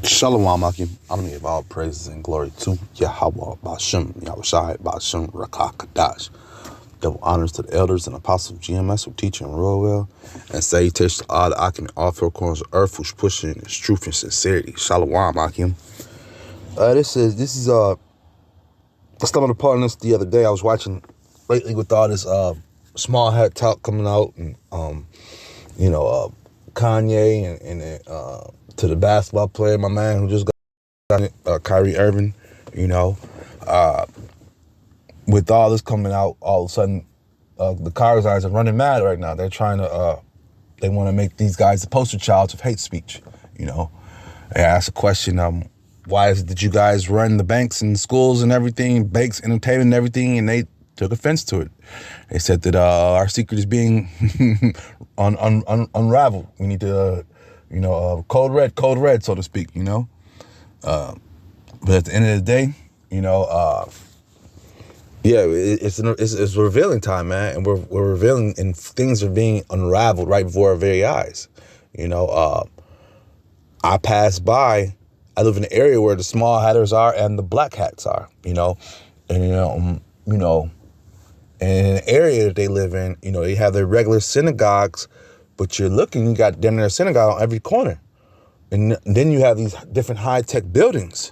Shalom, Akim. I'm going to give all praises and glory to Yahweh, Bashem, Yahushai, Bashem, Rakah, Kadash. Double honors to the elders and apostles of GMS who teach and rule well, and salutations to all the Akim in all four corners of earth who's pushing its truth and sincerity. Shalom, Akim. This is I stumbled upon this the other day. I was watching lately with all this small hat talk coming out, and Kanye and to the basketball player, my man who just got it, Kyrie Irving, with all this coming out, all of a sudden, the Karzais are running mad right now. They're trying to, they want to make these guys the poster child of hate speech, They asked a question, why is it that you guys run the banks and schools and everything, banks, entertainment and everything, and they took offense to it. They said that our secret is being unraveled. We need to, code red, so to speak, But at the end of the day, it's revealing time, man, and we're revealing, and things are being unraveled right before our very eyes. I pass by. I live in an area where the small hatters are and the black hats are, and in an area that they live in, they have their regular synagogues, but you got damn near a synagogue on every corner. And then you have these different high-tech buildings.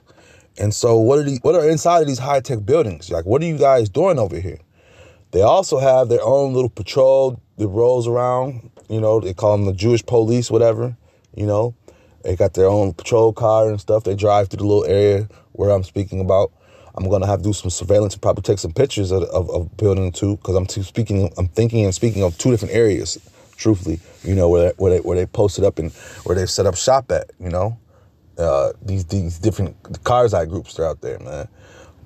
And so what are inside of these high-tech buildings? Like, what are you guys doing over here? They also have their own little patrol that rolls around, they call them the Jewish police, whatever, They got their own patrol car and stuff. They drive through the little area where I'm speaking about. I'm going to have to do some surveillance and probably take some pictures of building two, because I'm thinking and speaking of two different areas, truthfully, where they posted up and where they set up shop at, these different Karzai groups that are out there, man.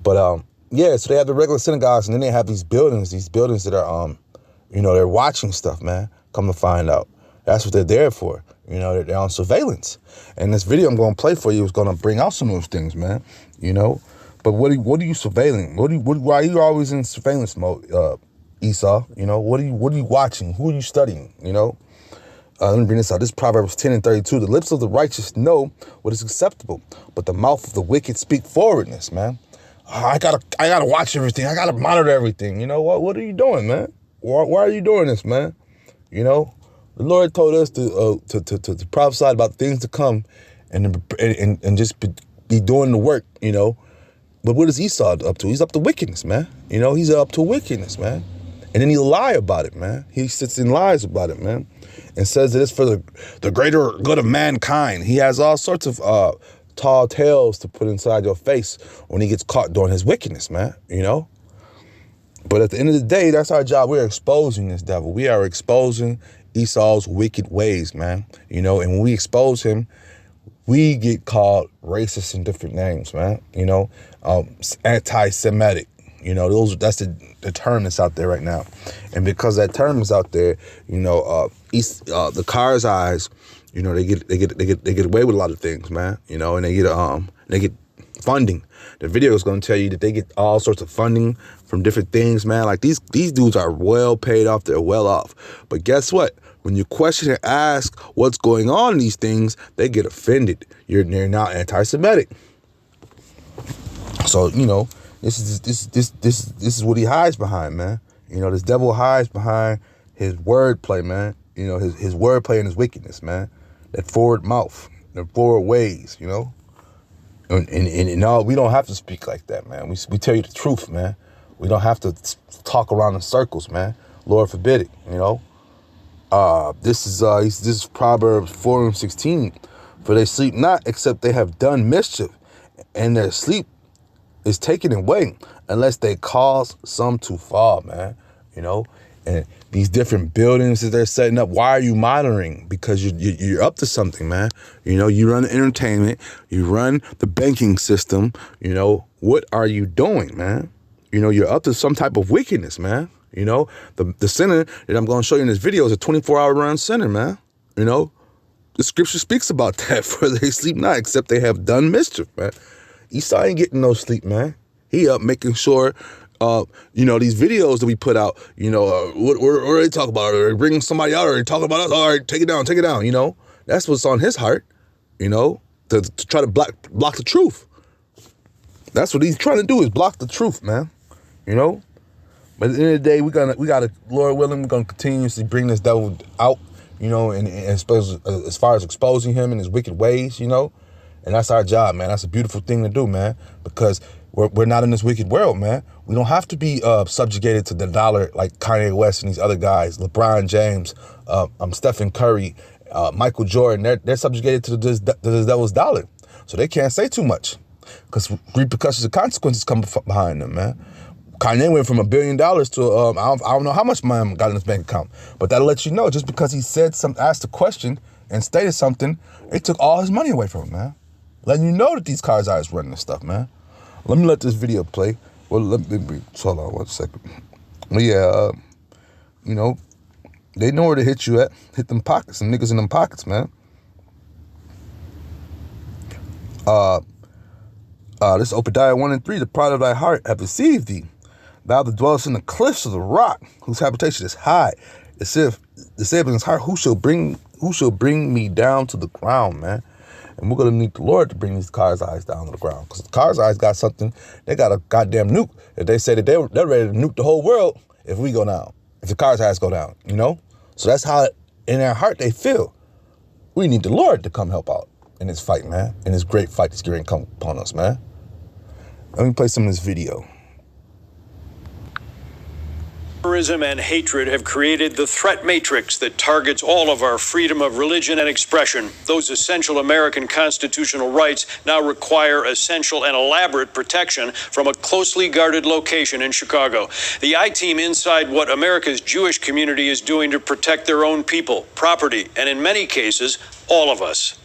But, so they have the regular synagogues, and then they have these buildings that are, they're watching stuff, man, come to find out. That's what they're there for. They're on surveillance. And this video I'm going to play for you is going to bring out some of those things, man, But what are you surveilling? Why are you always in surveillance mode, Esau? What are you watching? Who are you studying? Let me bring this out. This is Proverbs 10:32. The lips of the righteous know what is acceptable, but the mouth of the wicked speak forwardness, man. I gotta watch everything. I gotta monitor everything. What are you doing, man? Why are you doing this, man? The Lord told us to prophesy about things to come, and just be doing the work, But what is Esau up to? He's up to wickedness, man. He's up to wickedness, man. And then he lie about it, man. He sits and lies about it, man, and says that it's for the greater good of mankind. He has all sorts of tall tales to put inside your face when he gets caught doing his wickedness, man, But at the end of the day, that's our job. We're exposing this devil. We are exposing Esau's wicked ways, man. And when we expose him, we get called racist in different names, man. Anti-Semitic. That's the term that's out there right now. And because that term is out there, the Karzais, they get away with a lot of things, man. And they get funding. The video is going to tell you that they get all sorts of funding from different things, man. Like these dudes are well paid off. They're well off. But guess what? When you question and ask what's going on in these things, they get offended. You're now anti-Semitic. So, this is what he hides behind, man. This devil hides behind his wordplay, man. His wordplay and his wickedness, man. That forward mouth, the forward ways, And no, we don't have to speak like that, man. We tell you the truth, man. We don't have to talk around in circles, man. Lord forbid it, This is Proverbs 4:16. For they sleep not, except they have done mischief, and their sleep is taken away unless they cause some to fall, man. And these different buildings that they're setting up, why are you monitoring? Because you're up to something, man. You run entertainment, you run the banking system. What are you doing, man? You're up to some type of wickedness, man. The center that I'm going to show you in this video is a 24-hour run center, man. The scripture speaks about that, for they sleep not, except they have done mischief, man. Esau ain't getting no sleep, man. He up making sure, these videos that we put out, what are they talking about? Are they bringing somebody out? Or are they talking about us? All right, take it down. That's what's on his heart, to try to block the truth. That's what he's trying to do, is block the truth, man. You know? But at the end of the day, we gotta, Lord willing, we're gonna continuously bring this devil out, you know, and as far as exposing him and his wicked ways, you know. And that's our job, man. That's a beautiful thing to do, man, because we're not in this wicked world, man. We don't have to be subjugated to the dollar like Kanye West and these other guys, LeBron James, Stephen Curry, Michael Jordan. They're subjugated to this devil's dollar, so they can't say too much because repercussions and consequences come behind them, man. Kanye went from $1 billion to I don't know how much money got in his bank account, but that'll let you know, just because he said something, asked a question, and stated something, it took all his money away from him, man. Letting you know that these cars are running this stuff, man. Let me let this video play. Well, hold on 1 second. Well, yeah, you know, they know where to hit you at. Hit them pockets, some niggas in them pockets, man. This Obadiah 1 and 3, the pride of thy heart have deceived thee. Thou that dwellest in the cliffs of the rock, whose habitation is high. As if the saying in his heart, who shall bring me down to the ground, man? And we're gonna need the Lord to bring these cars' eyes down to the ground, because the cars' eyes got something. They got a goddamn nuke. If they say that they're ready to nuke the whole world if we go down, if the cars' eyes go down, you know. So that's how in their heart they feel. We need the Lord to come help out in this fight, man. In this great fight that's going to come upon us, man. Let me play some of this video. Terrorism and hatred have created the threat matrix that targets all of our freedom of religion and expression. Those essential American constitutional rights now require essential and elaborate protection from a closely guarded location in Chicago. The I-Team inside what America's Jewish community is doing to protect their own people, property, and in many cases, all of us.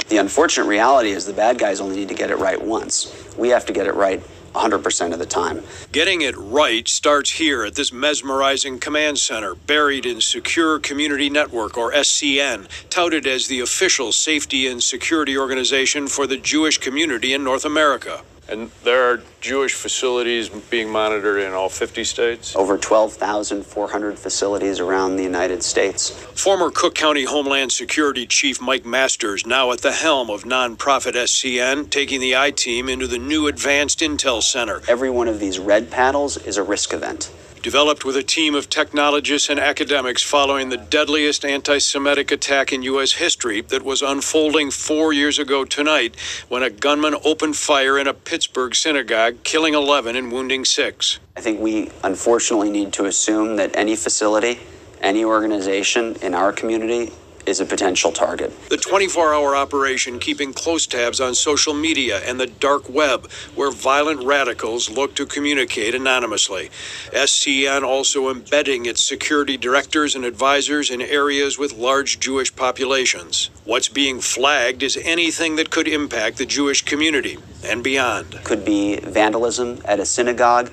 The unfortunate reality is the bad guys only need to get it right once. We have to get it right 100% of the time. Getting it right starts here at this mesmerizing command center, buried in Secure Community Network, or SCN, touted as the official safety and security organization for the Jewish community in North America. And there are Jewish facilities being monitored in all 50 states? Over 12,400 facilities around the United States. Former Cook County Homeland Security Chief Mike Masters, now at the helm of nonprofit SCN, taking the I-Team into the new Advanced Intel Center. Every one of these red panels is a risk event. Developed with a team of technologists and academics following the deadliest anti-Semitic attack in U.S. history that was unfolding 4 years ago tonight when a gunman opened fire in a Pittsburgh synagogue, killing 11 and wounding 6. I think we unfortunately need to assume that any facility, any organization in our community is a potential target. The 24-hour operation keeping close tabs on social media and the dark web, where violent radicals look to communicate anonymously. SCN also embedding its security directors and advisors in areas with large Jewish populations. What's being flagged is anything that could impact the Jewish community and beyond. Could be vandalism at a synagogue,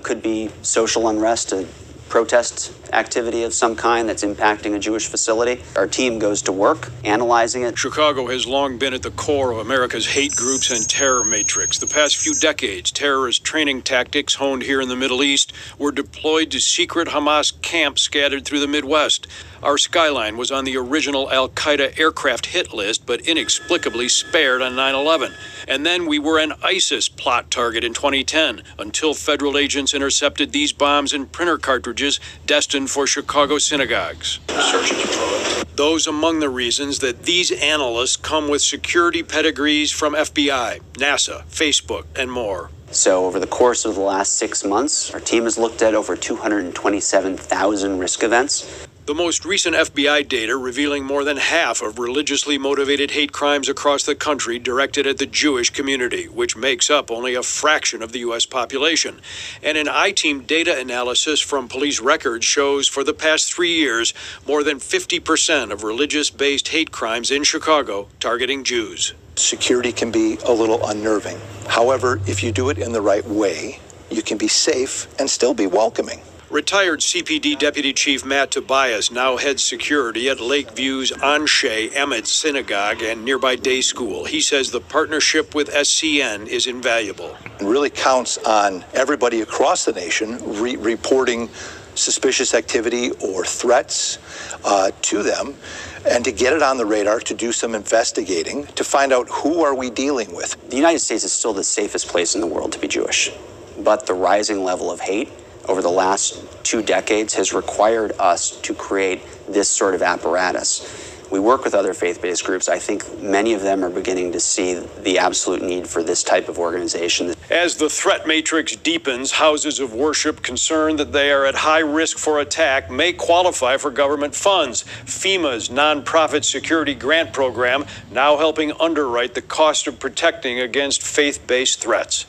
could be social unrest, a protest activity of some kind that's impacting a Jewish facility. Our team goes to work analyzing it. Chicago has long been at the core of America's hate groups and terror matrix. The past few decades, terrorist training tactics honed here in the Middle East were deployed to secret Hamas camps scattered through the Midwest. Our skyline was on the original Al-Qaeda aircraft hit list, but inexplicably spared on 9/11. And then we were an ISIS plot target in 2010, until federal agents intercepted these bombs in printer cartridges destined for Chicago synagogues. Those among the reasons that these analysts come with security pedigrees from FBI, NASA, Facebook, and more. So over the course of the last 6 months, our team has looked at over 227,000 risk events. The most recent FBI data revealing more than half of religiously motivated hate crimes across the country directed at the Jewish community, which makes up only a fraction of the U.S. population. And an I-Team data analysis from police records shows for the past 3 years, more than 50% of religious-based hate crimes in Chicago targeting Jews. Security can be a little unnerving. However, if you do it in the right way, you can be safe and still be welcoming. Retired CPD Deputy Chief Matt Tobias now heads security at Lakeview's Anshe Emet Synagogue and nearby day school. He says the partnership with SCN is invaluable. It really counts on everybody across the nation reporting suspicious activity or threats to them. and to get it on the radar, to do some investigating, to find out who are we dealing with. The United States is still the safest place in the world to be Jewish, but the rising level of hate over the last 2 decades has required us to create this sort of apparatus. We work with other faith-based groups. I think many of them are beginning to see the absolute need for this type of organization. As the threat matrix deepens, houses of worship concerned that they are at high risk for attack may qualify for government funds. FEMA's nonprofit security grant program now helping underwrite the cost of protecting against faith-based threats.